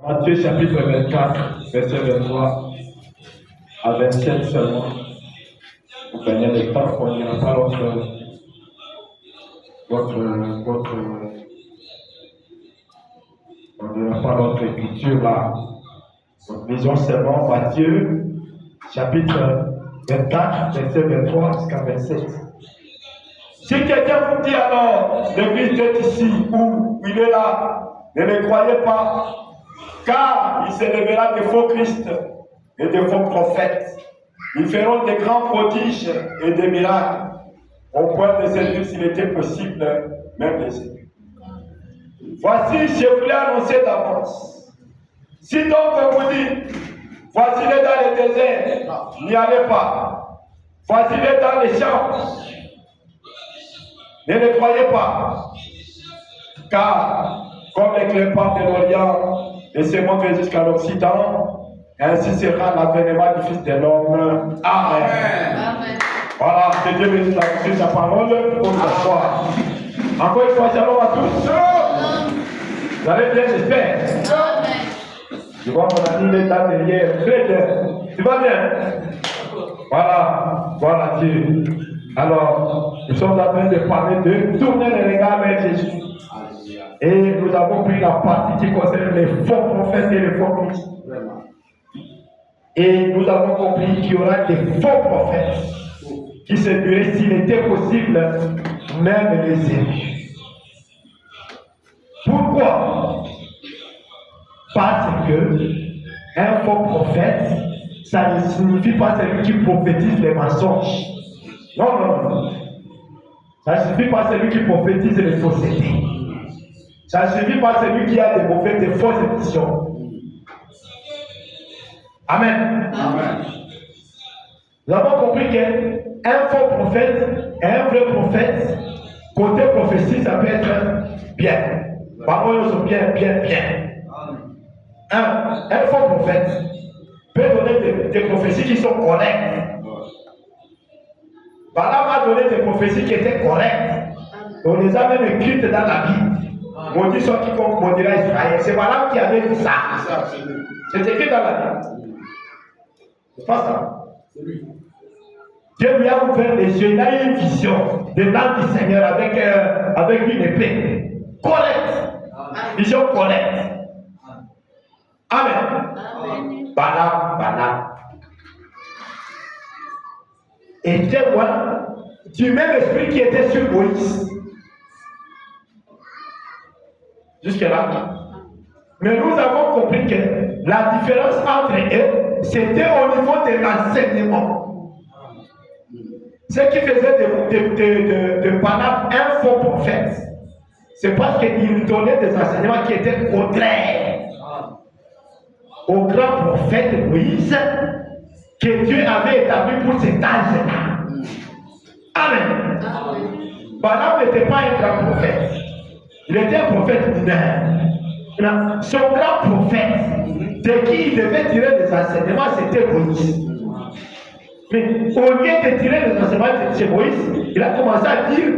Matthieu chapitre 24, verset 23 à 27 seulement. Vous gagnez le temps, on n'ira pas notre écriture là. Donc, lisons seulement Matthieu chapitre 24, verset 23 jusqu'à 27. Si quelqu'un vous dit alors, l'église est ici ou il est là, ne le croyez pas, car il se révélera des faux Christ et des faux prophètes. Ils feront des grands prodiges et des miracles, au point de se dire s'il était possible, même les élus. Voici, je voulais annoncer d'avance. Si donc on vous dit, voici-les dans le désert, n'y allez pas. Voici-les dans les champs, ne les croyez pas. Car, comme les clépas de l'Orient et se montrent jusqu'à l'Occident, ainsi sera l'avènement du Fils de l'homme. Amen. Amen. Voilà, que Dieu bénisse sa parole pour ce soir. Encore une fois, shalom à tous. Vous allez bien, j'espère. Je vois mon ami, il est là derrière. Très bien. Tu vas bien? Voilà Dieu. Alors, nous sommes en train de parler de tourner les regards vers Jésus. Et nous avons pris la partie qui concerne les faux prophètes et les faux Christ. Et nous avons compris qu'il y aura des faux prophètes qui se diraient s'il était possible, même les élus. Pourquoi? Parce que un faux prophète, ça ne signifie pas celui qui prophétise les mensonges. Non. Ça ne suffit pas celui qui prophétise les faussetés. Ça ne suffit pas celui qui a des fausses émissions. Amen. Amen. Nous avons compris qu'un faux prophète et un vrai prophète, côté prophétie, ça peut être bien. Paroles sont bien. Un faux prophète peut donner des prophéties qui sont correctes. Balaam a donné des prophéties qui étaient correctes. On les a même écrites dans la Bible. Maudit soit quiconque maudira Israël. C'est Balaam qui avait dit ça. C'est écrit dans la Bible. C'est pas ça. Dieu lui a ouvert les yeux. Il a eu une vision de l'âme du Seigneur avec une épée. Correcte. Vision correcte. Amen. Balaam. Et témoin du même esprit qui était sur Moïse. Jusque-là. Mais nous avons compris que la différence entre eux, c'était au niveau de l'enseignement. Ce qui faisait de Balaam un faux prophète, c'est parce qu'il donnait des enseignements qui étaient contraires au grand prophète Moïse que Dieu avait établi pour cet âge-là. Amen. Balaam n'était pas un grand prophète. Il était un prophète mineur. Son grand prophète, de qui il devait tirer des enseignements, c'était Moïse. Mais au lieu de tirer les enseignements de Moïse, il a commencé à dire,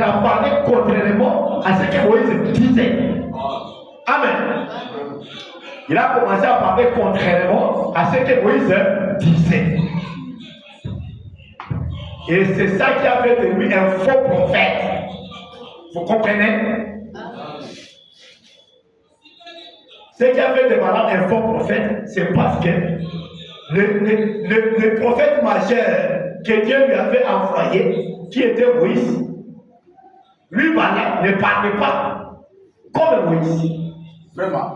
à parler contrairement à ce que Moïse disait. Amen. Il a commencé à parler contrairement à ce que Moïse disait. Et c'est ça qui a fait de lui un faux prophète. Vous comprenez? Ce qui a fait de Balaam un faux prophète, c'est parce que le prophète majeur que Dieu lui avait envoyé, qui était Moïse, lui, Balaam, ne parlait pas comme Moïse. Vraiment.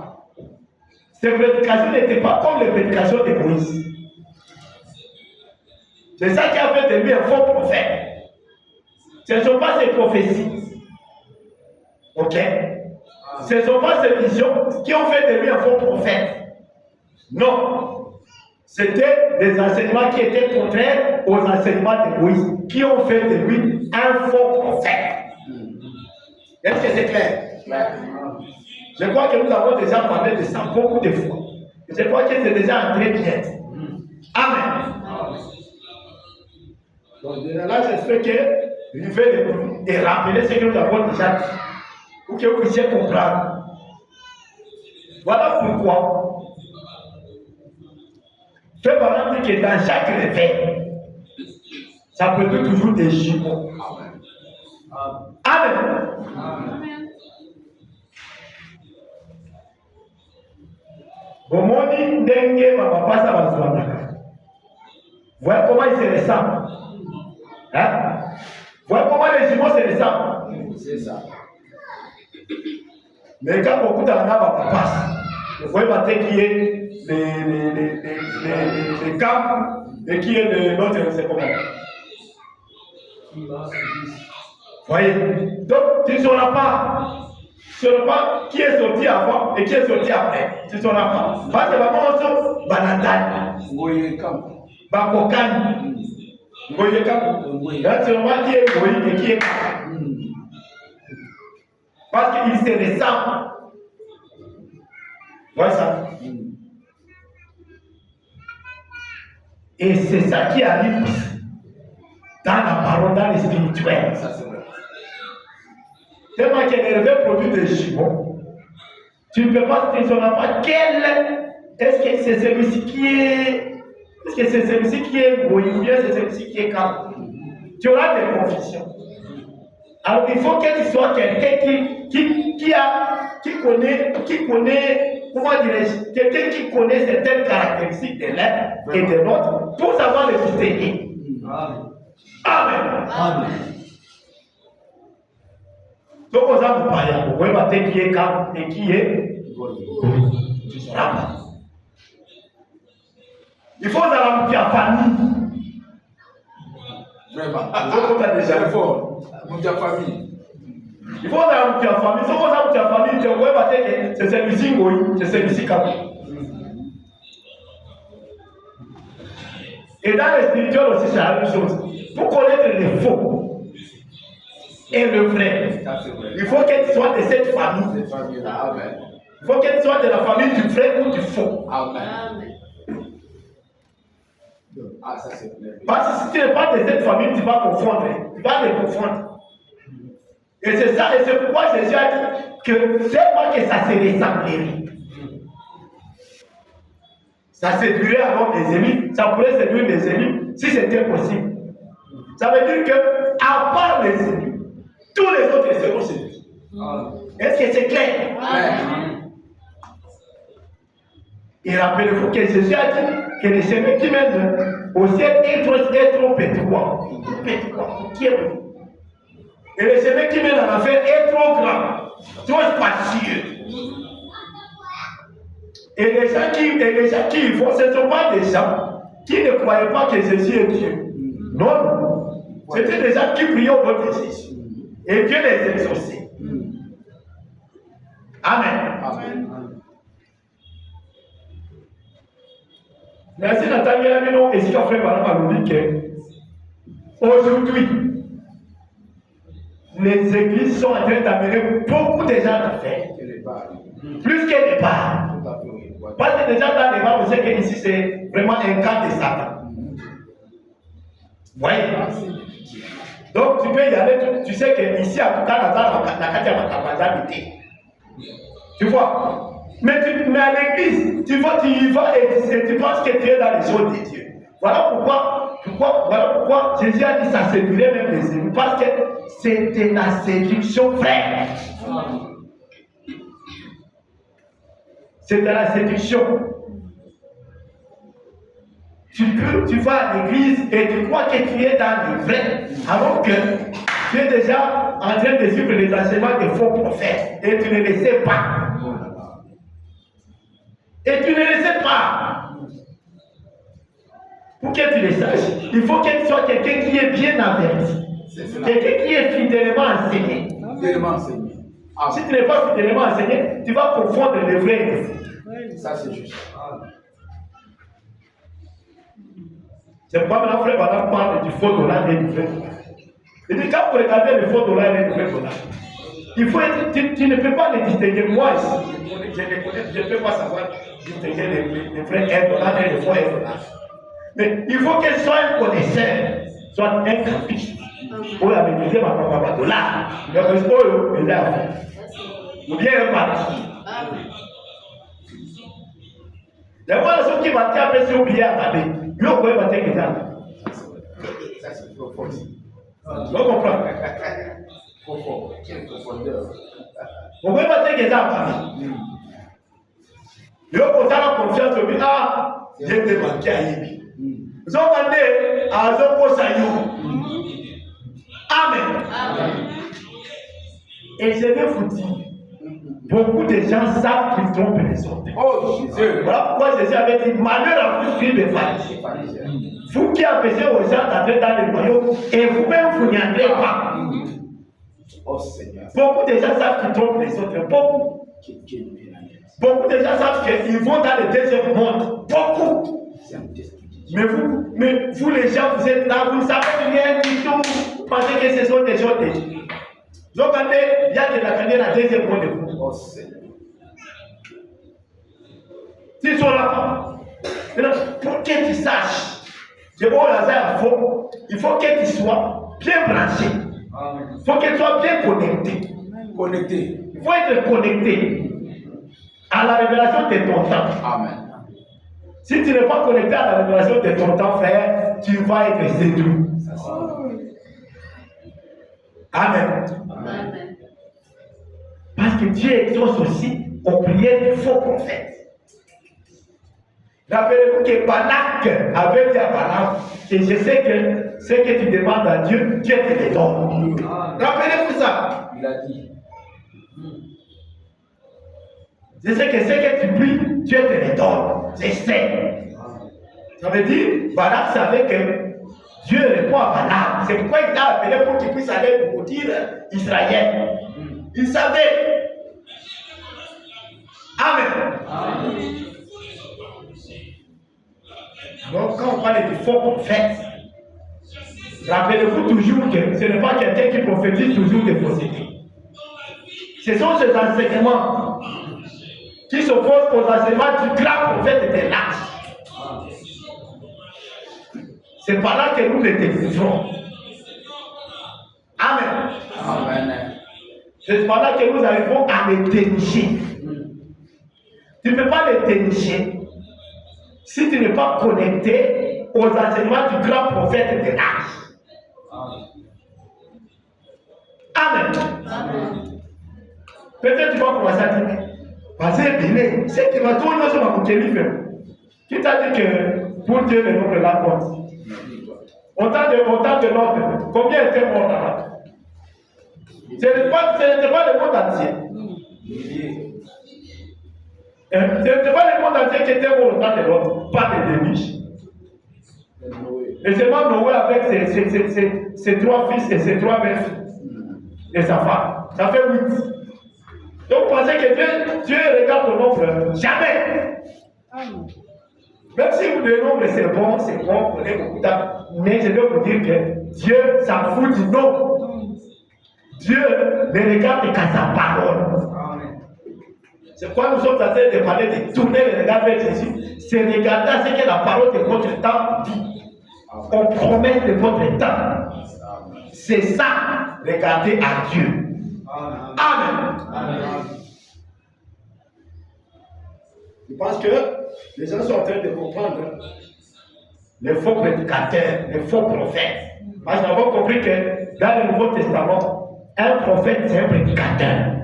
Ses prédications n'étaient pas comme les prédications de Moïse. C'est ça qui a fait de lui un faux prophète. Ce ne sont pas ses prophéties. Ok? Ce ne sont pas ses visions qui ont fait de lui un faux prophète. Non. C'était des enseignements qui étaient contraires aux enseignements de Moïse, qui ont fait de lui un faux prophète. Est-ce que c'est clair? Je crois que nous avons déjà parlé de ça beaucoup de fois. Je crois que c'est déjà entré bien. Amen. Donc là, j'espère que je vais rappeler ce que nous avons déjà dit, pour que vous puissiez comprendre. Voilà pourquoi. Fait par exemple que dans chaque réveil, ça produit toujours des jumeaux. Amen. Amen. Omoni ndenge ma papa ça va se voir. Voyez comment ils se ressemblent. Hein? Voyez comment les jumeaux se ressemblent. C'est ça. Mais quand beaucoup d'années va passer, vous voyez maintenant qui est les camps et qui est l'autre, c'est comment. Voyez. Donc tu ne sauras pas. Tu ne sauras pas qui est sorti avant et qui est sorti après. Tu ne sauras pas. Parce que vraiment, Banandani. Bakokani. Ngoye Kapo. Là, tu ne sauras pas qui est Ngoye et qui est Kapo. Parce qu'ils se ressemblent. Voilà ça. Et c'est ça qui arrive dans la parole, dans le spirituel. Ça, c'est vrai. Tellement qu'elle est produit des jumeaux. Tu ne peux pas te dire pas quel. Est-ce que c'est celui-ci qui est. Est-ce que c'est celui-ci qui est Goï ou bien c'est celui-ci qui est Cap? Tu auras des confusions. Alors il faut que tu sois quelqu'un qui connaît, comment dirais-je, quelqu'un qui connaît certaines caractéristiques de l'un et de l'autre pour savoir les distinguer. Amen. Amen. Amen. Donc, on a parlé, vous voyez maintenant qui est Cap et qui est tu seras pas. Il faut dans la famille. Vraiment. Donc, on a déjà fort. Ta famille. Il faut dans ta famille. Si on a ta famille, tu vois, c'est celui-ci, c'est celui-ci Cap. Et dans le spirituel aussi, c'est la même chose. Pour connaître le faux et le vrai, il faut que tu sois de cette famille. Il faut que tu sois de la famille du vrai ou du faux. Amen. Ah, ça c'est clair. Parce que si tu n'es pas de cette famille, tu vas confondre. Tu vas les confondre. Et c'est ça, et c'est pourquoi Jésus a dit que c'est moi que ça se ressemblerait. Ça séduirait alors les ennemis, ça pourrait séduire les ennemis si c'était possible. Ça veut dire que, à part les ennemis, tous les autres seront séduits. Est-ce que c'est clair? Et rappelez-vous que Jésus a dit que les chemins qui mènent au ciel est trop pétrois. Qui est bon. Et le chemin qui mène en enfer est trop grand, trop spacieux. Et les gens qui y vont, ce ne sont pas des gens qui ne croyaient pas que Jésus est Dieu. Non. C'était des gens qui priaient au nom de Jésus. Et Dieu les exauçait. Amen. Amen. Merci Nathaniel Amino et si on fait par aujourd'hui, les églises sont en train d'amener beaucoup de gens à faire. Plus que les bars. Parce que déjà dans les bars, vous savez qu'ici c'est vraiment un camp de Satan. Vous voyez? Donc tu peux y aller, tu sais qu'ici à tout cas, la tu vois? Mais à l'église, tu y vas et tu penses que tu es dans les choses de Dieu. Voilà pourquoi Jésus a dit ça séduirait même les ennemis. Parce que c'était la séduction frère. C'était la séduction. Tu vas à l'église et tu crois que tu es dans le vrai, alors que tu es déjà en train de suivre les enseignements des faux prophètes et tu ne le sais pas. Et tu ne le sais pas. Pour que tu le saches, il faut que tu sois quelqu'un qui est bien averti. Quelqu'un qui est fidèlement enseigné. Si tu n'es pas fidèlement enseigné, tu vas confondre le vrai et le faux. Ça, c'est juste. C'est pourquoi maintenant, frère Madame parle du faux dollar et du vrai dollar. Il dit, quand vous regardez le faux dollar et le vrai dollar, il faut être, tu ne peux pas les distinguer. Moi, ici, je ne peux pas savoir distinguer les vrais 1 dollar et les faux 1 dollar. Mais il faut qu'elle soit un connaisseur, soit un capiche. Ou la maîtriser ma papa dollar. Donc, il faut les faire. Ou bien un parti. Les voilà ceux qui vont taper sur le billet à Babé. Ils ont quoi battre les gens. Ça c'est trop fort. Vous comprenez? Trop fort. Quelle profondeur. Vous pouvez battre les gens à Babé. Ils ont posé la confiance au billet. Ah, j'ai été banquier à Yébi. Ils ont demandé à Zoko Sayou. Amen. Et je vais vous dire, beaucoup de gens savent qu'ils trompent les autres. Oh Jésus. Voilà pourquoi Jésus avait dit malheur à vous suivre les pharisiens. Vous qui empêchez aux gens d'entrer dans le royaume et vous-même vous n'y entrez pas. Oh Seigneur. Beaucoup de gens savent qu'ils trompent les autres. Beaucoup. Beaucoup de gens savent qu'ils vont dans le deuxième monde. Beaucoup. Mais vous les gens, vous êtes là, vous ne savez rien du tout. Vous pensez que ce sont des gens de Dieu. Donc, il y a de la candidature à deuxième monde de vous. Oh Seigneur. S'ils sont là, pour que tu saches que bon Lazare faux, il faut que tu sois bien branché. Il faut que tu sois bien connecté. Connecté. Il faut être connecté à la révélation de ton temps. Amen. Si tu n'es pas connecté à la révélation de ton temps, frère, tu vas être séduit. Amen. Amen. Parce que Dieu exauce aussi aux prières du faux prophète. Rappelez-vous que Balak avait dit à Balaam que je sais que ce que tu demandes à Dieu, Dieu te le donne. Rappelez-vous ça. Il a dit. Je sais que ce que tu pries, Dieu te le donne. Je sais. Ça veut dire, Balak savait que Dieu répond à Balaam. C'est pourquoi il t'a appelé pour qu'il puisse aller pour dire Israël. Il savait. Amen. Amen. Donc, quand on parle du faux prophète, rappelez-vous toujours que ce n'est pas quelqu'un qui prophétise toujours des faussetés. Ce sont ces enseignements qui s'opposent aux enseignements du grand prophète des l'âge. C'est par là que nous les découvrons. Amen. Amen. C'est par là que nous arrivons à les dénicher. Tu ne peux pas les dénicher si tu n'es pas connecté aux enseignements du grand prophète de l'âge. Amen. Amen. Peut-être tu vas commencer à dire, parce que c'est que ma tourne sur ma bouteille. Qui t'a dit que pour Dieu le nom de la compte? Autant de l'ordre. Combien était mort là-bas? Ce n'était pas le monde entier. Ce n'était pas le monde entier qui était mort au temps de l'autre, pas les déniches. Et seulement Noé avec ses trois fils et ses trois belles-filles et sa femme. Ça fait 8. Donc vous pensez que Dieu regarde le nombre? Jamais. Même si vous le nombre c'est bon, prenez beaucoup de temps. Mais je vais vous dire que Dieu s'en fout du nom. Dieu ne regarde qu'à sa parole. C'est pourquoi nous sommes en train de parler de tourner le regard vers Jésus. C'est regarder à ce que la parole de votre temps dit. On promet de votre temps. C'est ça, regarder à Dieu. Amen. Amen. Je pense que les gens sont en train de comprendre les faux prédicateurs, les faux prophètes. Parce que nous avons compris que dans le Nouveau Testament, un prophète, c'est un prédicateur.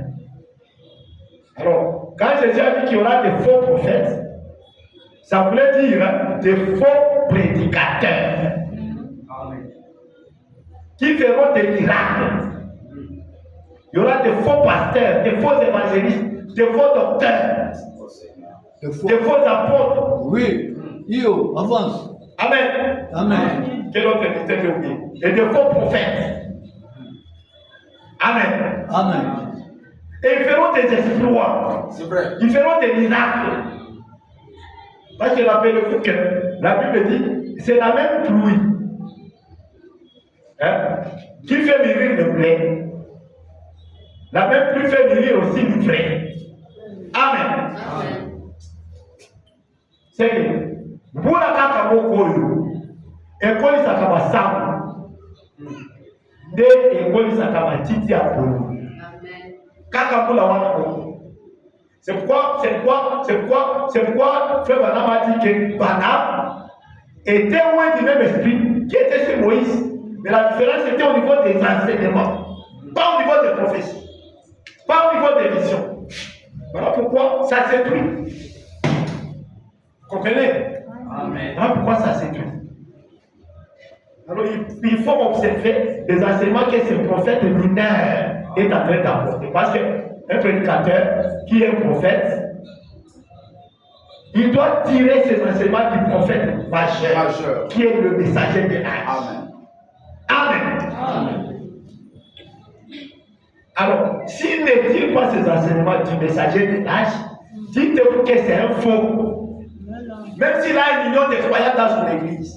Alors, quand Jésus a dit qu'il y aura des faux prophètes, ça voulait dire des faux prédicateurs qui feront des miracles. Il y aura des faux pasteurs, des faux évangélistes, des faux docteurs, des faux apôtres. Oui, Yo, avance. Amen. Amen. Quel autre ministère j'ai oublié? Et des faux prophètes. Amen. Amen. Et ils feront des exploits. C'est vrai. Ils feront des miracles. Parce que rappelez-vous que la Bible dit, c'est la même pluie qui fait mûrir le blé. La même pluie fait mûrir aussi l'ivraie. Amen. Amen. C'est que, mbula kaka moko oyo, ekolisa masango, nde ekolisa matiti ya polo. Kaka mbula wana moko. C'est pourquoi Frère Branham a dit que Branham était loin du même esprit qui était chez Moïse. Mais la différence était au niveau des enseignements, pas au niveau des prophéties, pas au niveau des visions. Voilà pourquoi ça s'étruit. Comprenez? Amen. Voilà pourquoi ça s'étruit. Alors il faut observer les enseignements que ce prophète mineur est en train d'apporter. Parce qu'un prédicateur qui est un prophète, il doit tirer ses enseignements du prophète majeur, qui est le messager de l'âge. Amen. Amen. Alors, s'il ne tire pas ses enseignements du messager de l'âge, dites-vous que c'est un faux. Même s'il a 1 million de croyants dans son église,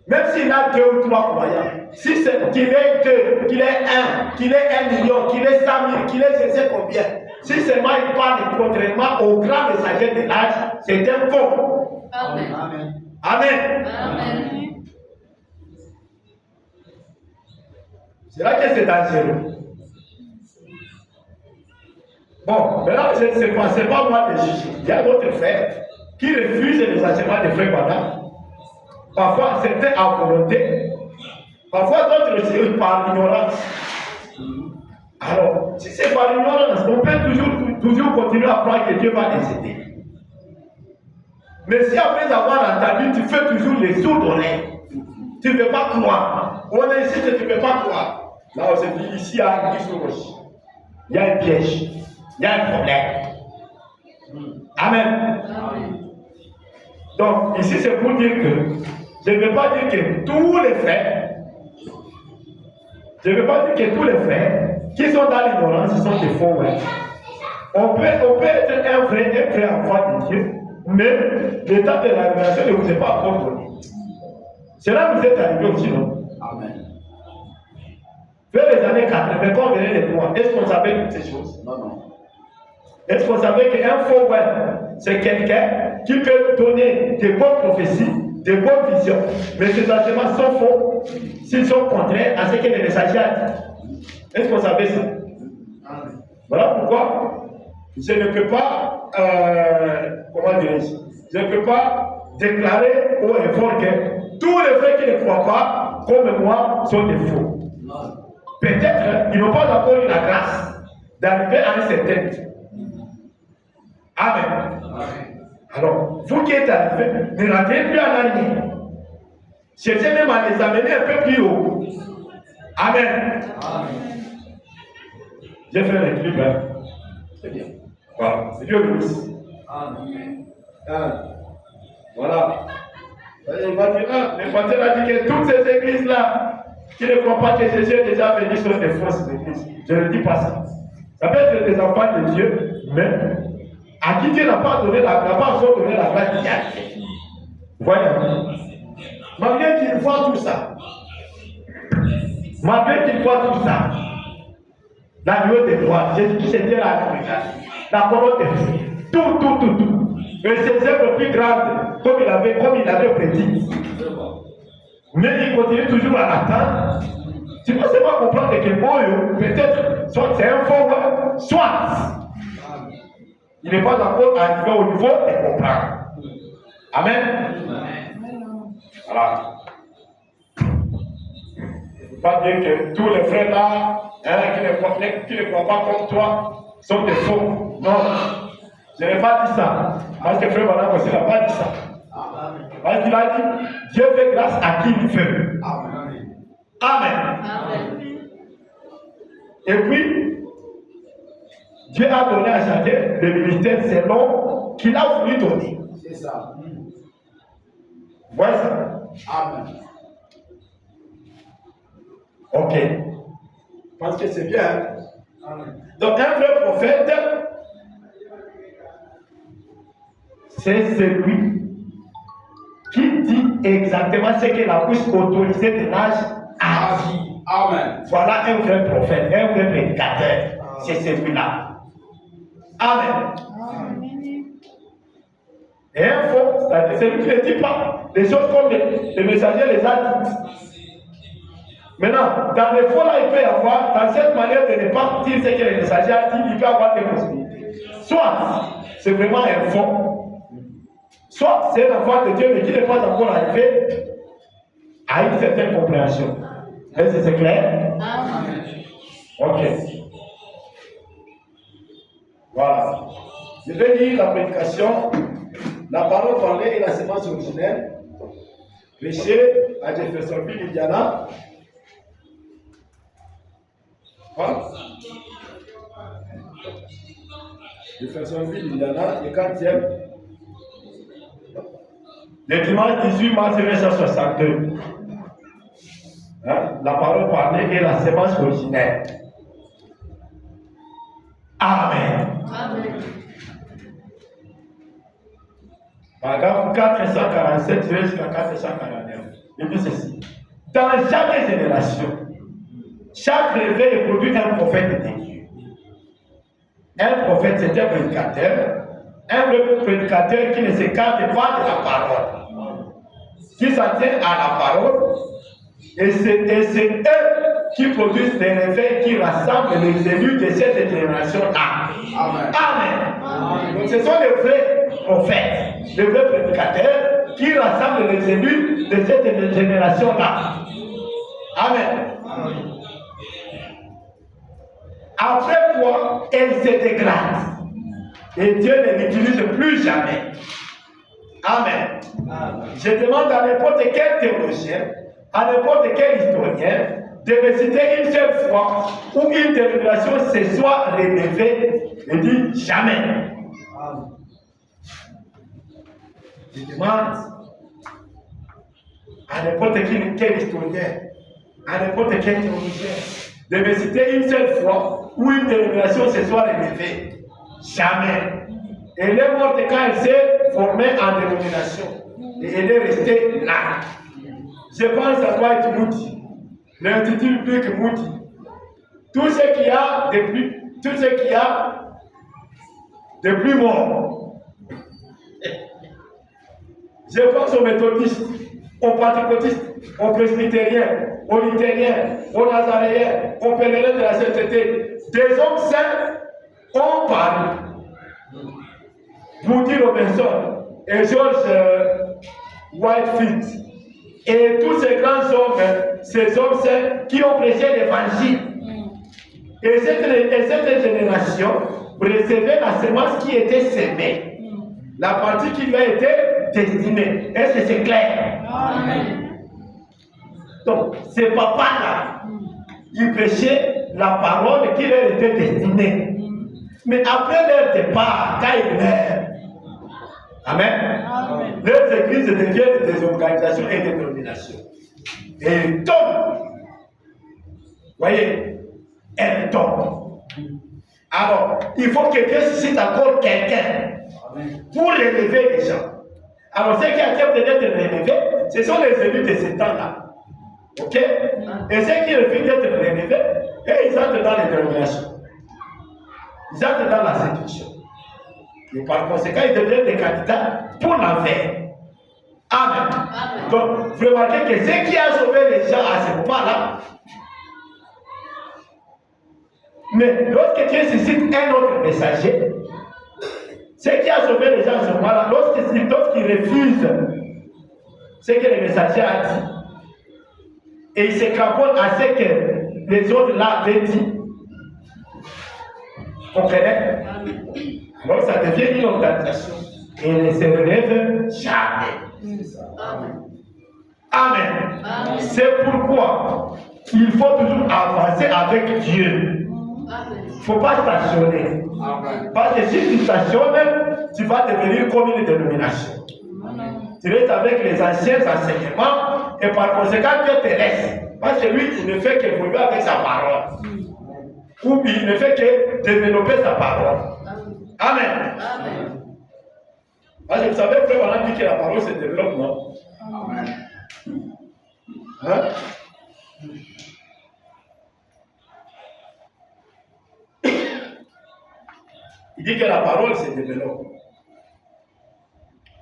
même s'il a 2 ou 3 croyants, si c'est qu'il est 2, qu'il est 1, qu'il est 1 million, qu'il est 100 000, qu'il est je sais combien, si seulement il parle contrairement au grand messager de l'âge, c'est un faux. Amen. Amen. Amen. C'est là que c'est dangereux. Bon, maintenant, ce n'est pas moi de juger. Il y a d'autres frères qui refusent les enseignements des frères Branham. Parfois, certains à volonté. Parfois, d'autres aussi par ignorance. Alors, si c'est par ignorance, on peut toujours continuer à croire que Dieu va les aider. Mais si après avoir entendu, tu fais toujours les sourds d'oreilles, tu ne veux pas croire. On est ici, tu ne veux pas croire. Là, on se dit, ici, il y a une rouge. Il y a un piège. Il y a un problème. Amen. Amen. Donc, ici, c'est pour dire que je ne veux pas dire que tous les frères, qui sont dans l'ignorance, ils sont des faux. Ouais. On peut être un vrai enfant de Dieu, mais l'état de la révélation ne vous est pas encore donné. Cela vous est arrivé aussi, non? Amen. Vers les années 80, quand on venait les droits, est-ce qu'on savait toutes ces choses? Non. Est-ce qu'on savait qu'un faux web, c'est quelqu'un qui peut donner des bonnes prophéties, des bonnes visions, mais ces enseignements sont faux s'ils sont contraires à ce que les messagers ont dit? Est-ce qu'on savait ça? Voilà pourquoi je ne peux pas, je ne peux pas déclarer au effort que tous les frères qui ne croient pas, comme moi, sont des faux. Peut-être ils n'ont pas encore eu la grâce d'arriver à un certain niveau. Amen. Alors, vous qui êtes arrivés, ne rentrez plus en arrière. Cherchez même à les amener un peu plus haut. Amen. J'ai fait un clip, hein? C'est bien. Voilà, c'est Dieu bénisse. Amen. Voilà. Il va dire, l'évangile a dit que toutes ces églises-là, qui ne croient pas que Jésus est déjà venu sur des fausses églises. Je ne dis pas ça. Ça peut être des enfants de Dieu, mais à qui Dieu n'a pas encore donné la grâce d'y aller. Voyez. Malgré qu'il voit tout ça, la nuée des droits, Jésus c'était la parole de Dieu, tout. Et ses œuvres plus grandes, comme il avait prédit. Mais il continue toujours à attendre. Tu peux seulement comprendre que peut-être, soit c'est un faux, soit il n'est pas encore arrivé au niveau de comprendre. Amen. Voilà. Il ne faut pas dire que tous les frères là, qui ne croient pas comme toi, sont des faux. Non. Je n'ai pas dit ça. Parce que frère Branham aussi n'a pas dit ça. Parce qu'il a dit, Dieu fait grâce à qui il veut. Amen. Et puis, Dieu a donné à chacun le ministère selon qu'il a voulu donner. C'est ça. Voilà ça. Amen. Ok. Parce que c'est bien. Amen. Donc, un vrai prophète, c'est celui qui dit exactement ce que la bouche autorisée de l'âge a dit. Amen. Voilà un vrai prophète, un vrai prédicateur. C'est celui-là. Amen. Et un faux, c'est celui qui ne dit pas les choses comme les messagers les ont dites. Maintenant, dans les faux là, il peut y avoir, dans cette manière de ne pas dire ce que les messagers ont dit, il peut y avoir des possibilités. soit c'est vraiment un fond, soit c'est un enfant de Dieu mais qui n'est pas encore arrivé à une certaine compréhension. Est-ce que c'est clair? Ok. Voilà. Je vais lire la prédication, la parole parlée et la sémence originelle, prêchée à Jeffersonville, Indiana. Voilà. Jeffersonville, Indiana, le 4e. Le dimanche 18 mars 1962. Hein? La parole parlée et la sémence originelle. Amen. Amen. Paragraphe 447 jusqu'à 449. Il dit ceci. Dans chaque génération, chaque réveil produit un prophète de Dieu. Un prophète, c'est un prédicateur. Un prédicateur qui ne s'écarte pas de la parole. Qui s'en tient à la parole. Et c'est eux qui produisent des réveils qui rassemblent les élus de cette génération-là. Amen. Amen. Donc ce sont les vrais prophètes, les vrais prédicateurs qui rassemblent les élus de cette génération-là. Amen. Après quoi, elle se dégrade. Et Dieu ne l'utilise plus jamais. Amen. Je demande à n'importe quel théologien, à n'importe quel historien, de me citer une seule fois où une dénomination se soit relevée et dit jamais. Je demande à n'importe quel historien, à n'importe quel théologien, de me citer une seule fois où une dénomination se soit relevée. Jamais. Elle est morte quand elle s'est formée en dénomination. Et elle est restée là. Je pense à Dwight Moody, l'Institut biblique Moody. Tout ce qu'il y a de plus mort. Je pense aux méthodistes, aux pentecôtistes, aux presbytériens, aux luthériens, aux nazaréens, aux pèlerins de la sainteté. Des hommes saints ont parlé. Moody Robinson et George Whitefield. Et tous ces grands hommes, ces hommes saints qui ont prêché l'évangile. Et cette génération recevait la semence qui était sémée. La partie qui lui a été destinée. Est-ce que c'est clair? Amen. Donc, ces papas-là, ils prêchaient la parole qui leur était destinée. Mais après leur départ, quand ils meurent, Amen. Amen. Les églises deviennent des organisations et des dénominations. Et elles tombent. Voyez, elles tombent. Alors, il faut que Dieu suscite encore quelqu'un pour relever les gens. Alors, ceux qui acceptent d'être relevés, ce sont les élus de ce temps-là. Ok? Et ceux qui refusent d'être relevés, ils entrent dans les dénominations. Ils entrent dans la séduction. Et par conséquent, ils deviennent des candidats pour l'enfer. Amen. Donc, vous remarquez que ce qui a sauvé les gens à ce moment-là, mais lorsque Dieu suscite un autre messager, ce qui a sauvé les gens à ce moment-là, lorsqu'ils refusent ce que le messager a dit, et ils se cramponnent à ce que les autres là avaient dit, vous comprenez? Alors ça devient une organisation. Et elle ne se relève jamais. Amen. Amen. Amen. C'est pourquoi il faut toujours avancer avec Dieu. Amen. Il ne faut pas stationner. Amen. Parce que si tu stationnes, tu vas devenir comme une dénomination. Tu restes avec les anciens enseignements et par conséquent Dieu te laisse. Parce que lui, il ne fait qu'évoluer avec sa parole. Ou il ne fait que développer sa parole. Amen. Amen. Parce que vous savez, frère, on a dit que la parole se développe, non? Amen. Hein? Il dit que la parole se développe.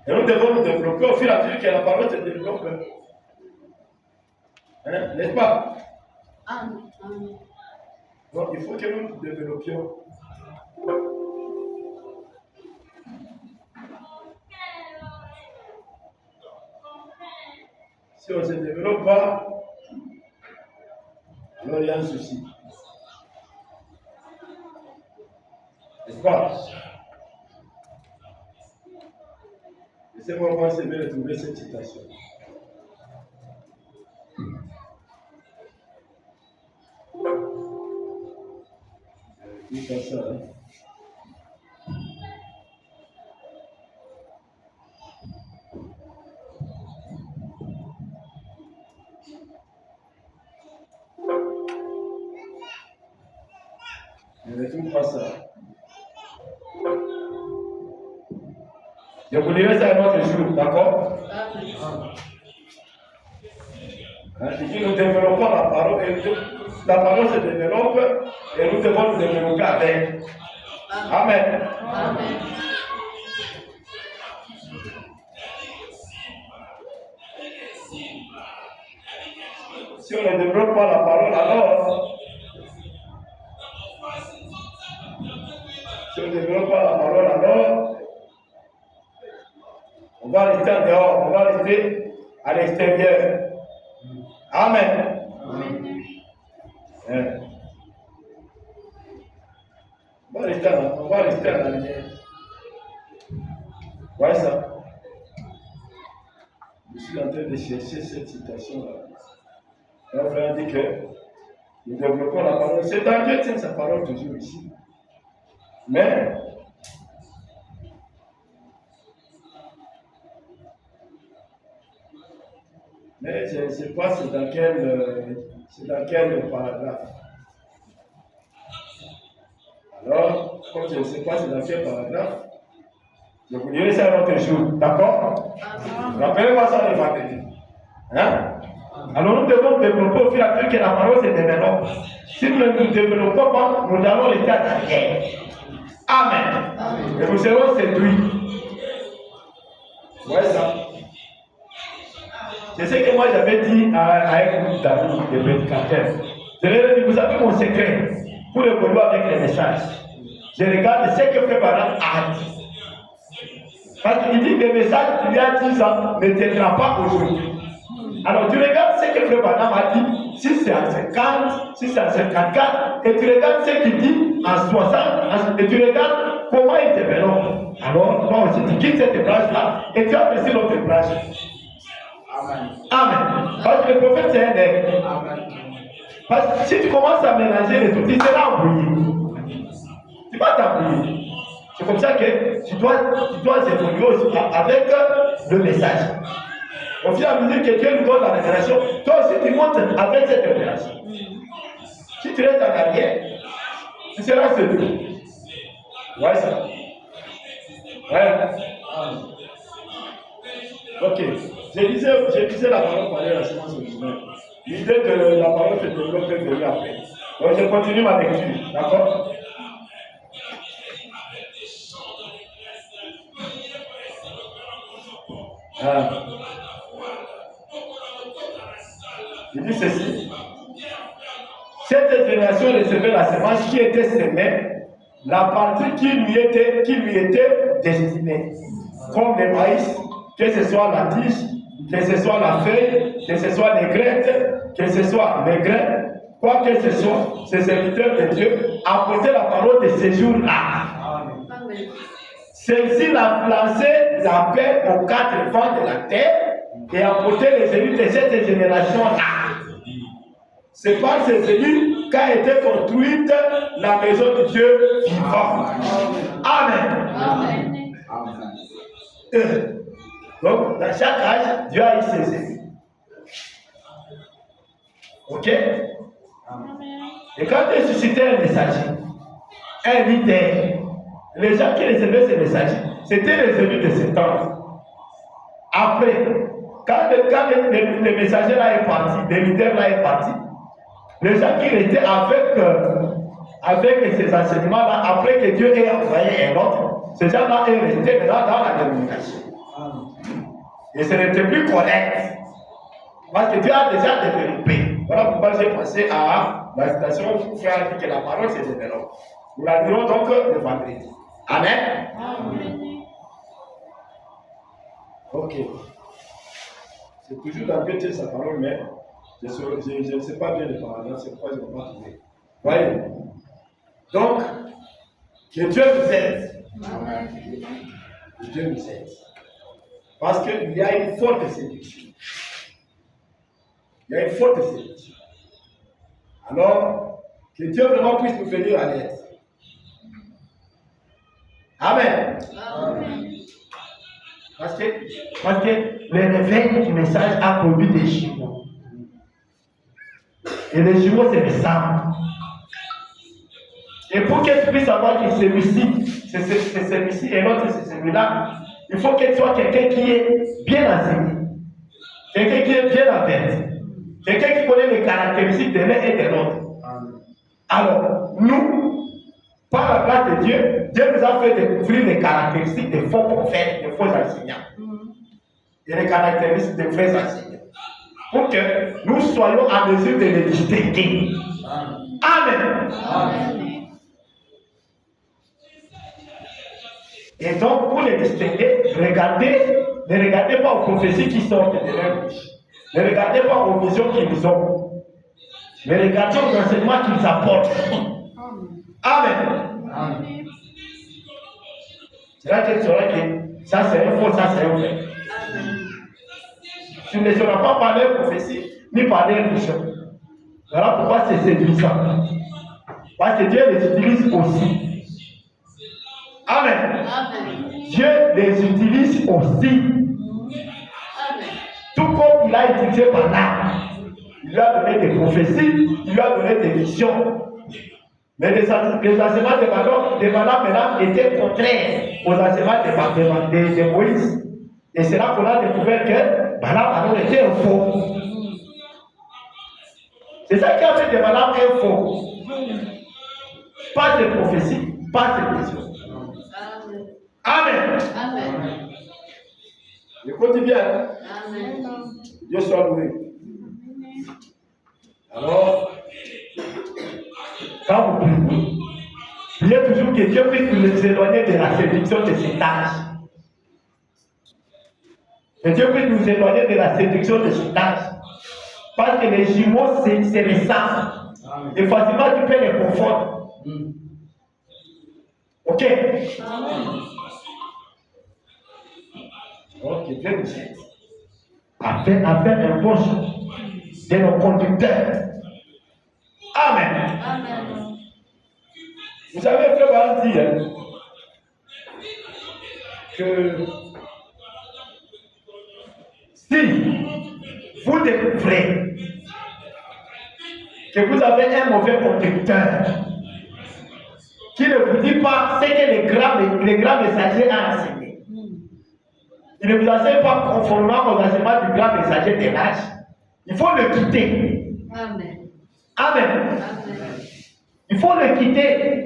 Et nous devons nous développer au fur et à mesure que la parole se développe. Hein? N'est-ce pas? Amen. Donc il faut que nous nous développions. Si on ne se développe pas, alors il y a un souci. N'est-ce pas? Laissez-moi voir si je vais retrouver cette citation. Tout ça, hein. Je ne retrouve pas ça. Je vous dirai ça un autre jour, d'accord? Si nous développons la parole, et la parole se développe et nous devons nous développer avec. Amen. Amen. Si on ne développe pas la parole, alors si on ne développe pas la parole, alors on va rester en dehors, on va rester à l'extérieur. Amen. Amen. On va rester en arrière. Voyez ça. Je suis en train de chercher cette citation-là. Un frère dit que nous développons la parole. C'est dans Dieu tient sa parole toujours ici. Mais je ne sais pas c'est dans quel paragraphe. Alors, comme je ne sais pas c'est dans quel paragraphe, je vous dirai ça un autre jour. D'accord? Rappelez-moi ça le vendredi. Hein? Alors nous devons développer au fur et à mesure que la parole se développe. Si nous ne nous développons pas, nous allons rester à l'arrière. Amen. Et nous serons séduits. Ouais, ça. C'est ce que moi j'avais dit à un groupe d'amis, de prédicateurs. Je leur ai dit, vous avez mon secret pour évoluer avec les messages. Je regarde ce que Frère Branham a dit. Parce qu'il dit que les messages qu'il y a 10 ans ne t'aidera pas aujourd'hui. Alors tu regardes ce que Frère Branham a dit, si c'est en 50, si c'est en 54, et tu regardes ce qu'il dit en 60, et tu regardes comment il te développe. Alors toi aussi tu quittes cette branche-là et tu apprécies l'autre branche. Amen. Amen. Parce que le prophète c'est un aigle. Parce que si tu commences à mélanger les trucs, tu seras embrouillé. Tu vas t'embrouiller. C'est comme ça que tu dois évoluer aussi avec le message. Au fur et à mesure que quelqu'un nous donne la révélation, toi aussi tu montes avec cette révélation. Si tu restes en arrière, tu seras séduit. Ouais, ça. Ouais. Ok. Je lisais la parole parler la semence originale. L'idée de la parole se développe de après. Donc je continue ma lecture. D'accord? Il dit ceci. Cette génération recevait la semence qui était sémée, la partie qui lui était destinée, comme le maïs, que ce soit la tige, que ce soit la feuille, que ce soit les graines, que ce soit les grains, quoi que ce soit, ces serviteurs de Dieu apportaient la parole de ce jour-là. Celle-ci a placé la paix aux quatre vents de la terre et apporté les élus de cette génération-là. C'est par ces élus qu'a été construite la maison de Dieu vivant. Amen. Amen. Donc, dans chaque âge, Dieu a eu ses élus. Ok? Et quand Dieu suscitait un messager, un leader, les gens qui recevaient ces messagers, c'était les élus de ce temps. Après, quand le messager là est parti, le leader là est parti, les gens qui étaient avec ces enseignements-là, après que Dieu ait envoyé un autre, ces gens-là sont restés là dans la dénomination. Et ce n'était plus correct. Parce que Dieu a déjà développé. Voilà pourquoi j'ai pensé à la citation où frère dit que la parole se développe. Nous la dirons donc le vendredi. Amen. Amen. Ok. C'est toujours dans Pété sa parole, mais je ne sais pas bien les paragraphes, c'est pourquoi je ne vais pas trouver. Voyez. Donc, que Dieu nous aide. Que Dieu nous aide. Parce qu'il y a une forte séduction. Il y a une forte séduction. Alors, que Dieu vraiment puisse nous venir à l'aide. Amen. Amen. Parce que le réveil du message a produit des jumeaux. Et les jumeaux, c'est le sang. Et pour que tu puisses savoir que celui-ci, c'est celui-ci et l'autre, c'est celui-là, il faut que tu sois quelqu'un qui est bien enseigné. Quelqu'un qui est bien averti. Quelqu'un qui connaît les caractéristiques de l'un et de l'autre. Alors, nous, par la grâce de Dieu, Dieu nous a fait découvrir les caractéristiques des faux prophètes, des faux enseignants. Et les caractéristiques des vrais enseignants. Pour que nous soyons en mesure de les distinguer. Amen. Amen. Et donc, pour les distinguer, ne regardez pas aux prophéties qui sortent de leur bouche. Ne regardez pas aux visions qu'ils ont. Mais regardez aux enseignements qu'ils apportent. Amen. Amen. C'est là que tu sauras que ça c'est un faux, ça c'est un vrai. Tu ne sauras pas parler de prophétie, ni parler de vision. Voilà pourquoi c'est séduisant. Parce que Dieu les utilise aussi. Amen. Amen. Dieu les utilise aussi. Amen. Tout comme il a utilisé Balaam. Il lui a donné des prophéties, il lui a donné des visions. Mais les enseignements de Balaam étaient contraires aux enseignements de Moïse. Et c'est là qu'on a découvert que Balaam était un faux. C'est ça qui a fait de Balaam un faux. Pas de prophétie, pas de vision. Amen. Amen. Écoutez bien. Amen. Dieu soit loué. Alors, quand vous priez, priez toujours que Dieu puisse nous éloigner de la séduction de cet âge. Que Dieu puisse nous éloigner de la séduction de cet âge. Parce que les jumeaux, c'est récent. Et facilement, tu peux les confondre. Ok? Donc, Dieu nous aide à faire un bon choix de nos conducteurs. Amen. Amen. Vous savez, frère Baran dit que si vous découvrez que vous avez un mauvais conducteur qui ne vous dit pas ce que les grands messagers ont enseigné, il ne vous enseigne pas conformément aux enseignements du grand messager de l'âge, il faut le quitter. Amen. Amen. Amen. Il faut le quitter.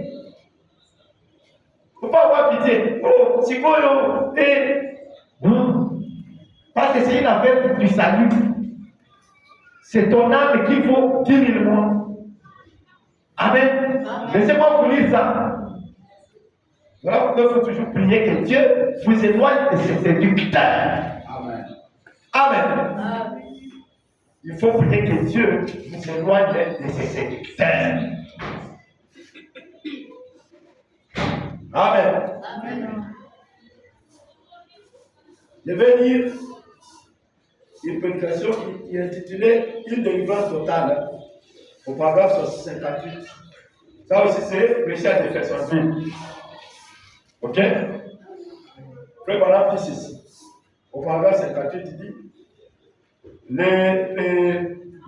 Il ne faut pas avoir pitié. Oh, c'est quoi, parce que c'est une affaire du salut. C'est ton âme qu'il faut 10 000 mois. Amen. Laissez-moi vous lire ça. Voilà pourquoi il faut toujours prier que Dieu vous éloigne de ses séducteurs. Amen. Amen. Amen. Il faut prier que Dieu vous éloigne de ses séducteurs. Amen. Amen. Je vais lire une prédication qui est intitulée Une délivrance totale au paragraphe 58. Ça aussi, c'est prêché à des personnes. Ok? Frère Baran dit ceci. Au paragraphe 58, il dit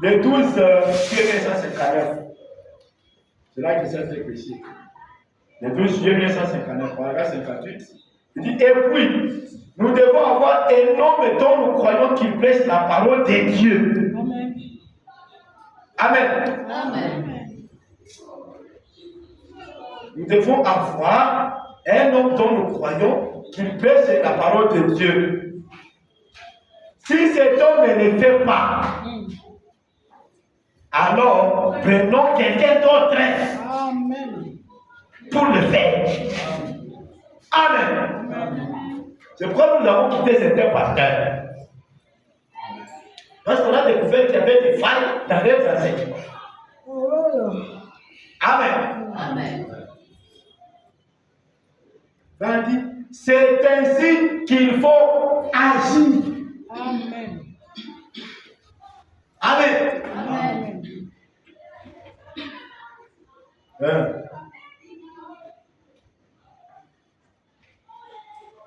les 12 juillet 1959. C'est là que ça a été prêché. Le 12 juillet 1959, paragraphe 58. Il dit, et puis, nous devons avoir un homme dont nous croyons qu'il prêche la parole de Dieu. Amen. Amen. Amen. Nous devons avoir un homme dont nous croyons qu'il prêche la parole de Dieu. Si cet homme ne le fait pas, alors prenons quelqu'un d'autre Amen. pour le faire. Amen. C'est pourquoi nous avons quitté certains pasteurs. Parce qu'on a découvert qu'il y avait des failles dans les enseignements. Amen. Amen. On dit, c'est ainsi qu'il faut agir. Amen. Amen. Amen.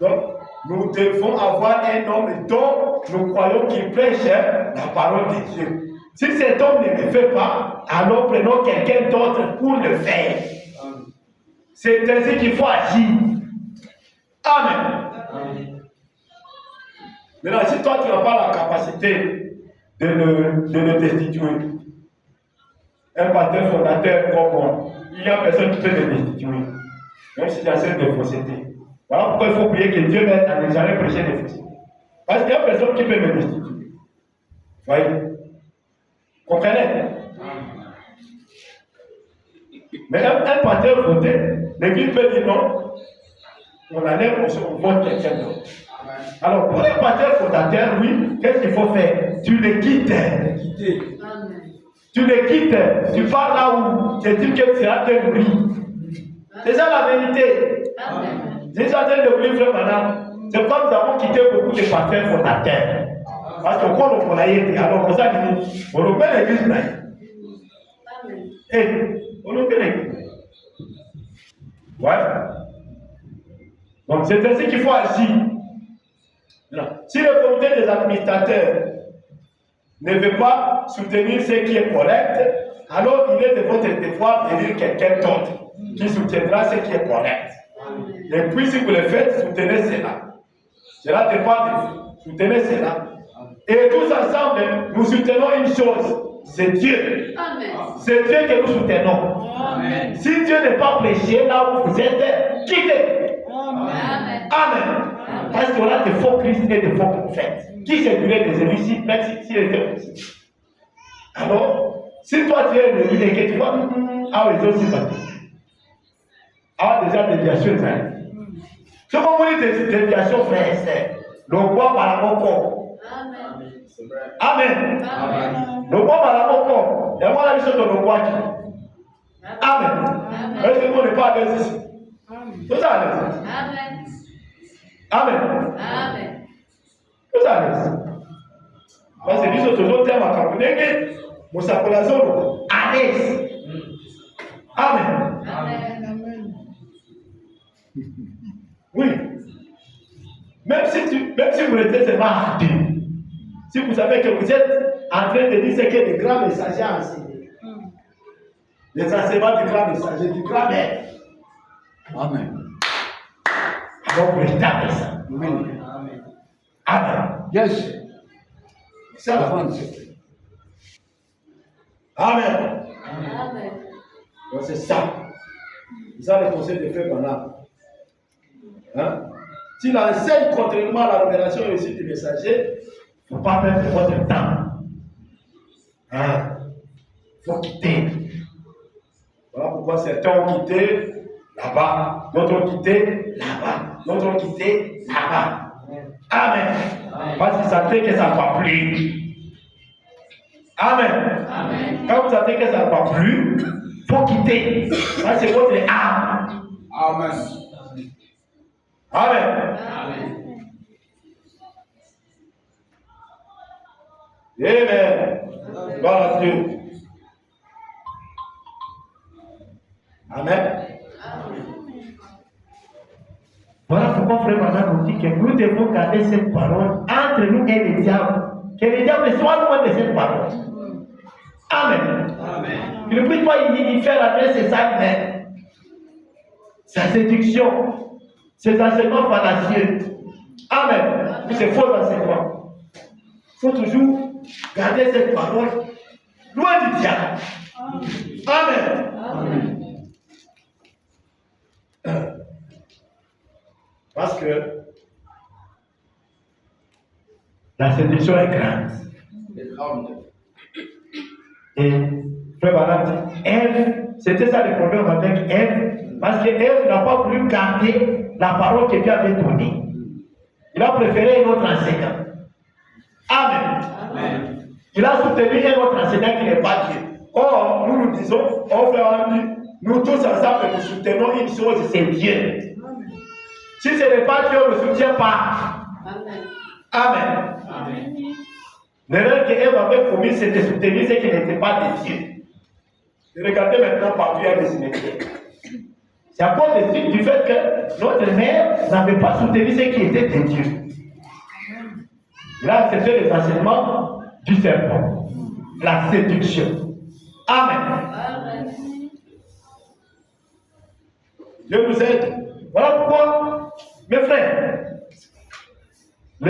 Donc, nous devons avoir un homme dont nous croyons qu'il prêche la parole de Dieu. Si cet homme ne le fait pas, alors prenons quelqu'un d'autre pour le faire. C'est ainsi qu'il faut agir. Amen. Maintenant, si toi tu n'as pas la capacité de le destituer, un pasteur fondateur comme moi, il n'y a personne qui peut le destituer, même si tu as cette de fausseté. Voilà pourquoi il faut prier que Dieu m'aide à ne jamais prêcher des faussetés. Parce qu'il n'y a personne qui peut me destituer. Voyez? Comprenez? Mais un pasteur fondé, l'église peut dire non, on enlève, on vote quelqu'un d'autre. Alors, pour un pasteur fondateur, oui, qu'est-ce qu'il faut faire? Tu le quittes. Tu le quittes. Tu pars là où tu dis que tu seras te nourrir. C'est ça la vérité. Je suis en train de vous dire, madame, c'est comme nous avons quitté beaucoup de pasteurs fondateurs. Parce que quand on a été, alors on s'est dit, on nous met l'église là. Et on nous met l'église. Ouais. Donc c'est ainsi qu'il faut agir. Si le comité des administrateurs ne veut pas soutenir ce qui est correct, alors il est de votre devoir de dire quelqu'un d'autre qui soutiendra ce qui est correct. Et puis si vous le faites, soutenez cela. Cela dépend de vous. Soutenez cela. Et tous ensemble, nous soutenons une chose, c'est Dieu. C'est Dieu que nous soutenons. Amen. Si Dieu n'est pas prêché là où vous êtes, quittez. Amen. Parce qu'il y aura des faux Christ et des faux prophètes qui séduiraient des élus ici, même si les étaient possibles. Alors, si toi tu es un élu et que tu vas avoir les autres sympathies, avoir déjà des déviations, ce qu'on dit des déviations, frères et sœurs, le roi par la corps. Amen. Le roi par la corps. Et moi, la mission de le roi qui. Amen. Est-ce qu'on n'est pas à l'aise ici? Tout ça à l'aise. Amen. Tout ça à l'aise. Parce que nous toujours terme à Cameroun, nous sommes la zone à l'aise. Amen. Oui. Même si vous êtes seulement à Dieu, si vous savez que vous êtes en train de dire ce que les grands messagers ont enseigné, les enseignements du grand messager, du grand maître. Amen. Alors vous restez avec ça. Amen. Amen. Yes. Ça va. Amen. Donc c'est ça. C'est ça le conseil de Frère Branham. Hein? S'il enseigne contrairement à la révélation et aussi du messager, il ne faut pas perdre votre temps. Hein? Il faut quitter. Voilà pourquoi certains ont quitté là-bas, d'autres ont quitté là-bas, d'autres ont quitté là-bas. Amen. Parce qu'ils sentaient que ça ne va plus. Amen. Quand vous sentez que ça ne va plus, il faut quitter. Ça, c'est votre âme. Amen. Amen. Amen. Gloire à Dieu. Amen. Voilà pourquoi Frère Branham nous dit que nous devons garder cette parole entre nous et le diable. Que le diable soit loin de cette parole. Amen. Il ne peut pas y faire adresser sa main. Sa séduction, ses enseignements fallacieux. Amen. C'est faux enseignements. Il faut toujours garder cette parole loin du diable. Amen. Parce que la séduction est grande. Et Frère Branham dit, Ève, c'était ça le problème avec Ève, parce que Ève n'a pas voulu garder la parole que Dieu avait donnée. Il a préféré un autre enseignant. Amen. Il a soutenu un autre enseignant qui n'est pas Dieu. Or, nous disons, on fait nous tous ensemble, nous soutenons une chose, c'est Dieu. Si ce n'est pas Dieu, on ne soutient pas. Amen. Amen. L'erreur qu'Ève avait commise, c'était de soutenir ce qui n'était pas de Dieu. Et regardez maintenant partout, il y a des cimetières. C'est à cause du fait que notre mère n'avait pas soutenu ce qui était de Dieu. Il a accepté les enseignements du serpent, la séduction. Amen. Dieu nous aide. Voilà pourquoi, mes frères, je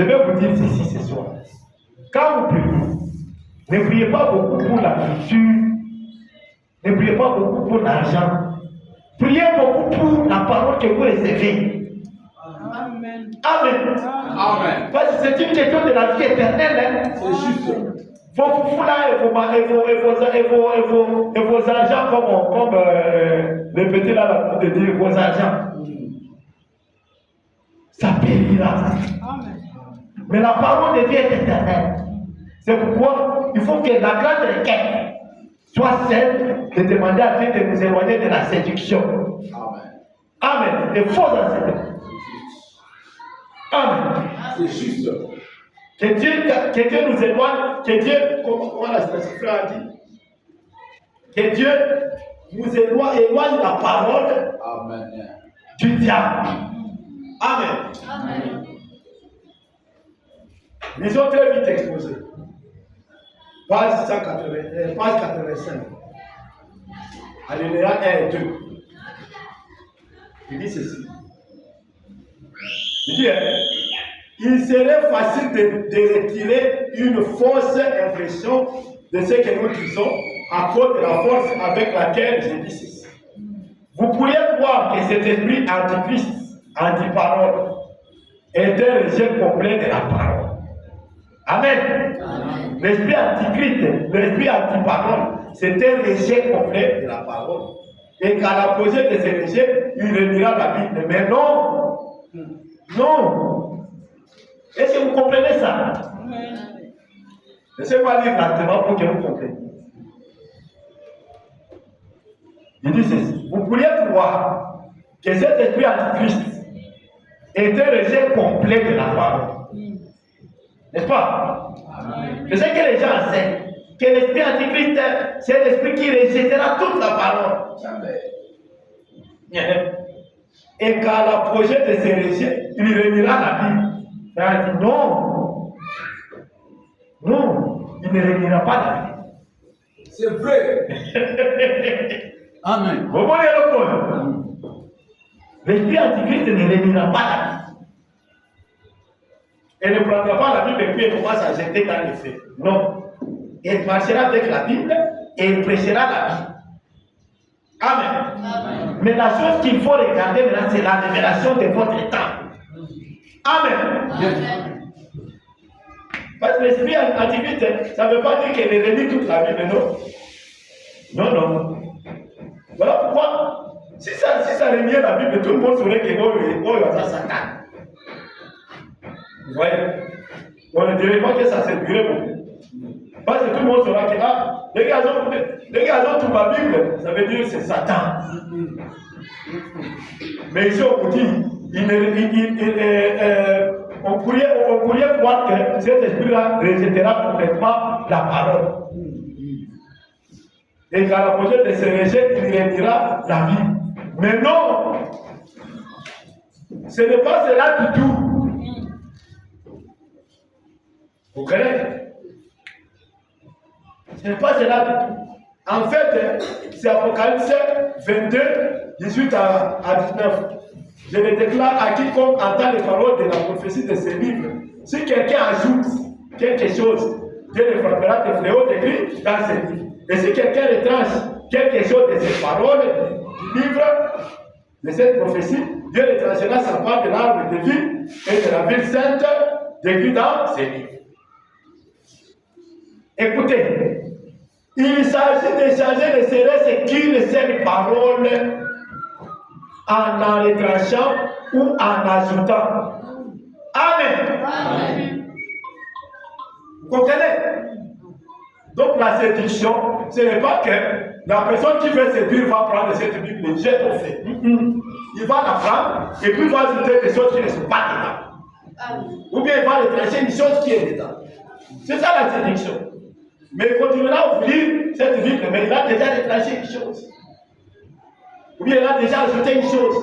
vais vous dire ceci ce soir. Quand vous priez, ne priez pas beaucoup pour la culture, ne priez pas beaucoup pour l'argent. Priez beaucoup pour la parole que vous recevez. Amen. Amen. Amen. Parce que c'est une question de la vie éternelle. Hein? C'est juste. Vos fous là et vos argents, comme le petit là, la de dire vos argents, ça périra. Amen. Mais la parole de Dieu est éternelle. C'est pourquoi il faut que la grande requête soit celle de demander à Dieu de nous éloigner de la séduction. Amen. Amen. Des faux enseignements. Amen. C'est juste. Que Dieu nous éloigne, que Dieu, comment la Scripture a dit, que Dieu nous éloigne la parole Amen. du diable. Amen. Amen. Lisons très vite exposé. Page 85. Alinéa 1 et 2. Il dit ceci. Il dit, il serait facile de retirer une fausse impression de ce que nous disons à cause de la force avec laquelle je dis ceci. Vous pourriez croire que cet esprit antichrist, anti-parole, est un rejet complet de la parole. Amen. Amen. L'esprit antichrist, l'esprit anti-parole, c'est un rejet complet de la parole. Et qu'à l'apogée de ce rejet, il reniera la Bible. Mais non. Non. Est-ce que vous comprenez ça? Laissez-moi lire lentement pour que vous compreniez. Il dit ceci. Vous pourriez croire que cet esprit antichrist est un rejet complet de la parole. N'est-ce pas? C'est ce que les gens enseignent. Que l'esprit antichrist, c'est l'esprit qui rejettera toute la parole. Et qu'à l'apogée de ces rejets, il reniera la Bible. Il a dit non. Non, il ne reniera pas la Bible. C'est vrai. Amen. Vous voyez le point? L'esprit antichrist ne reniera pas la Bible. Elle ne prendra pas la Bible et puis elle commence à jeter dans les faits. Non. Elle marchera avec la Bible et elle prêchera la Bible. Amen. Amen. Mais la chose qu'il faut regarder maintenant, c'est la révélation de votre temps. Amen. Amen. Parce que l'esprit antichrist, ça ne veut pas dire qu'elle relit toute la Bible, non. Non, non. Voilà pourquoi, si ça reniait la Bible, tout le monde saurait que c'est Satan. Vous voyez? On ne dirait pas que ça servirait beaucoup. Parce que tout le monde saura que les gars ont tout ma Bible, ça veut dire que c'est Satan. Mais ici on vous dit, on pourrait croire que cet esprit-là rejettera complètement la parole. Et qu'à l'apogée de ce rejet, il reniera la vie. Mais non! Ce n'est pas cela du tout. Vous connaissez? Ce n'est pas cela du tout. En fait, c'est Apocalypse 22, 18 à 19. Je le déclare à quiconque entend les paroles de la prophétie de ce livre. Si quelqu'un ajoute quelque chose, Dieu le frappera de fléaux écrits dans ce livre. Et si quelqu'un retranche quelque chose de ces paroles du livre, de cette prophétie, Dieu le tranchera sa part de l'arbre de vie et de la ville sainte décrit dans ce livre. Écoutez, il s'agit d'échanger ne serait-ce qu'une seule parole en retranchant ou en ajoutant. Amen. Amen. Vous comprenez? Donc la séduction, ce n'est pas que la personne qui veut séduire va prendre cette Bible et jette au fait. Il va la prendre et puis il va ajouter des choses qui ne sont pas dedans. Ou bien il va retrancher une chose qui est dedans. C'est ça la séduction. Mais il continuera à ouvrir cette Bible, mais il a déjà retranché une chose. Ou bien il a déjà ajouté une chose.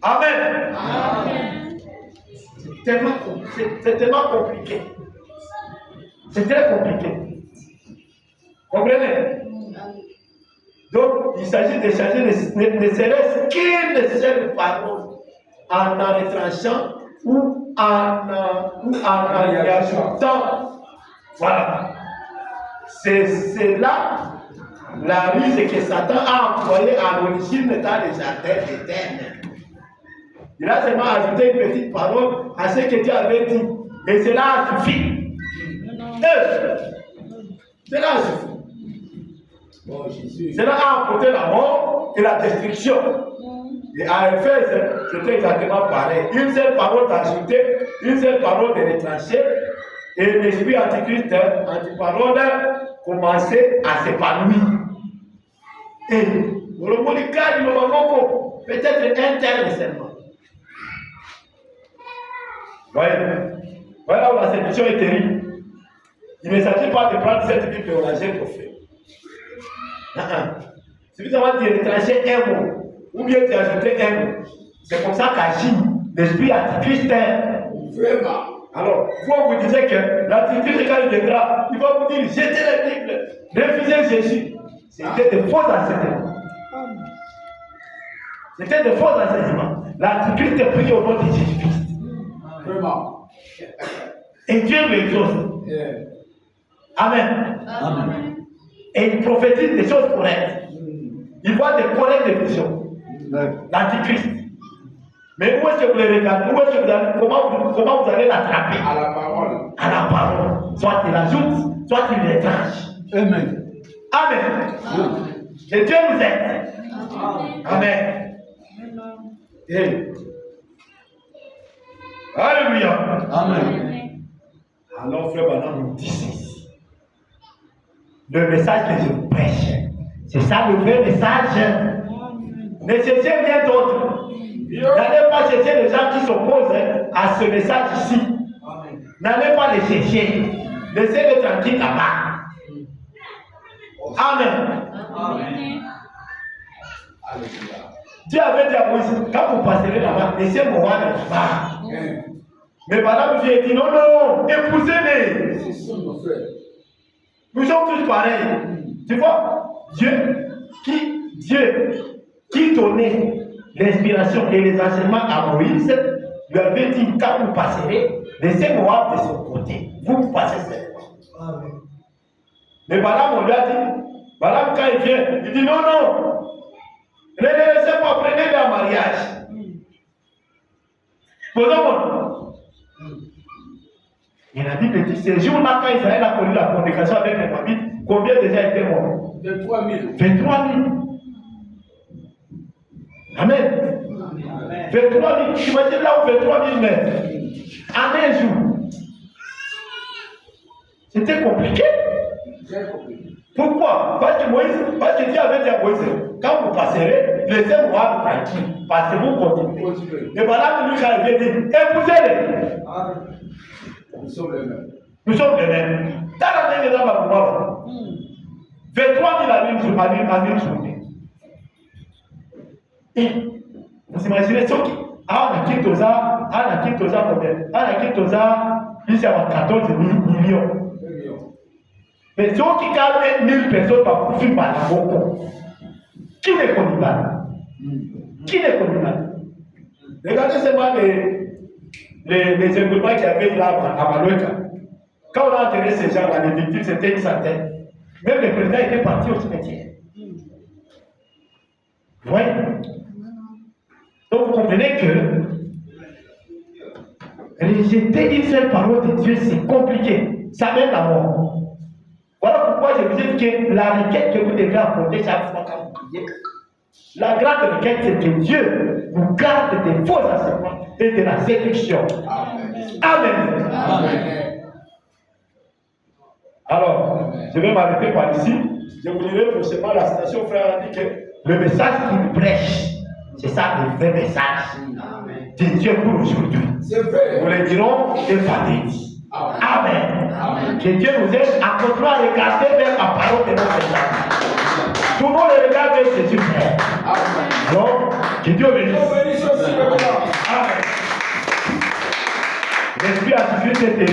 Amen. Amen. C'est tellement compliqué. C'est très compliqué. Comprenez? Donc, il s'agit de changer ne serait-ce qu'une seule parole en retranchant ou en y ajoutant. Voilà. C'est là la ruse que Satan a employée à l'origine dans les jardins d'Éden. Il a seulement ajouté une petite parole à ce que Dieu avait dit. Et cela a suffi. Cela a suffi. Cela a apporté la mort et la destruction. Et à Éphèse, c'était exactement pareil. Une seule parole d'ajouter, une seule parole de retrancher, et l'esprit antichrist, antiparole, commençait à s'épanouir. Et le molécule, le moment, peut-être interne seulement. Voyez, voilà où la séduction est terrible. Il ne s'agit pas de prendre cette Bible et de la jeter au feu. Suffisamment de retrancher un mot, ou bien d'ajouter un mot. C'est comme ça qu'agit l'esprit antichrist. Vraiment. Alors, vous vous disiez que l'antichrist, quand il viendra, il va vous dire jetez la Bible, refusez Jésus. C'était de faux enseignements. C'était de faux enseignements. L'antichrist est pris au nom de Jésus-Christ. Vraiment. Et Dieu l'exauce. Yeah. Amen. Amen. Et il prophétise des choses correctes. Il voit des correctes visions. L'antichrist. Mais où est-ce que vous les regardez? Où est-ce que vous allez, comment vous allez l'attraper? À la parole. À la parole. Soit il ajoute, soit il les tranche. Amen. Amen. Que Dieu nous aide. Amen. Et... Alléluia. Amen. Alors, frère Branham nous dit ceci. Le message que je vous prêche, c'est ça le vrai message. Ne cherchez rien d'autre. N'allez pas chercher les gens qui s'opposent à ce message ici. N'allez pas les chercher. Laissez-les tranquilles là-bas. Amen. Amen. Alléluia. Dieu avait dit à Moïse, quand vous passerez là-bas, laissez Moab là-bas. Amen. Mais madame vient dit, non, non, épousez-les. Ce sont nos frères. Nous sommes tous pareils. Tu vois, Dieu qui donnait l'inspiration et les enseignements à Moïse, lui avait dit, quand vous passerez, laissez Moab de son côté. Vous passez seulement. Mais Balaam, on lui a dit, Balaam, quand il vient, il dit, non, non, ne les laissez pas, prenez leur mariage. Posons-moi. Il a dit que ces jours-là, quand Israël a connu la fornication avec les Moabites, combien déjà étaient morts? 23 000. 23 000. Amen. 23 000. T'imagines là où 23 000 mètres en un jour. C'était compliqué. Très compliqué. Pourquoi? Parce que Dieu avait dit à Moïse, quand vous passerez, laissez moi tranquille, parce que vous continuez. Continuez. Et voilà que lui, quand il vient dire, épousez-les. Nous sommes les mêmes. Nous sommes les mêmes. Dans la dernière dame à pouvoir. 23 000 à une journée. Et vous imaginez ceux qui. Ah, on a quitté combien? Ah, on a quitté il y a 14 millions. 2 millions. Mais ceux qui gardent 1000 personnes par profil par la beaucoup. Qui les connaît pas? Qui les connaît pas? Regardez seulement les événements qu'il y avait là à Maloika. Quand on a enterré ces gens-là, les victimes, c'était une centaine. Même le président était parti au cimetière. Vous voyez? Donc vous comprenez que rejeter une seule parole de Dieu, c'est compliqué. Ça mène à mort. Voilà pourquoi je vous ai dit que la requête que vous devez apporter chaque fois quand vous priez, la grande requête, c'est que Dieu nous garde des faux enseignements et de la séduction. Amen. Amen. Alors, je vais m'arrêter par ici. Je vous lirai prochainement la citation. Frère a dit que le message qu'il prêche, c'est ça le vrai message de Dieu pour aujourd'hui. C'est vrai. Nous le dirons et vendredi. Amen. Que Dieu nous aide à continuer à regarder vers la parole de notre Seigneur. Tout le monde regarde vers Jésus Père. Alors, que Dieu bénisse. Amen. L'esprit a diffusé cette